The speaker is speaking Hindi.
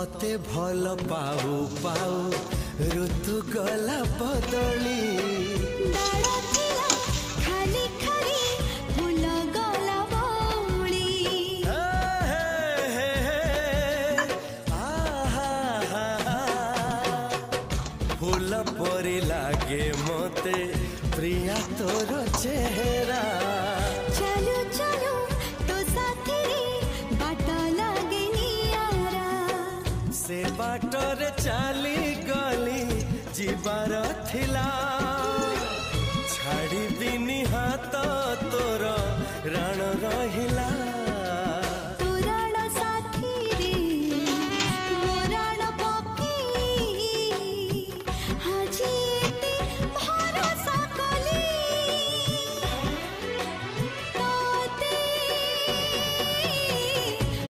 तते भल पाऊ पाऊ ऋतु गला बदली खाली खाली फूल गला बौली फूल परी लागे मते प्रिया तोर चेहरा चलो चलो तो साथी रे बाट लागे नियारा से बाटर चली गली जीवार थिला छाड़ी बिनी हाथ तोर राण रहिला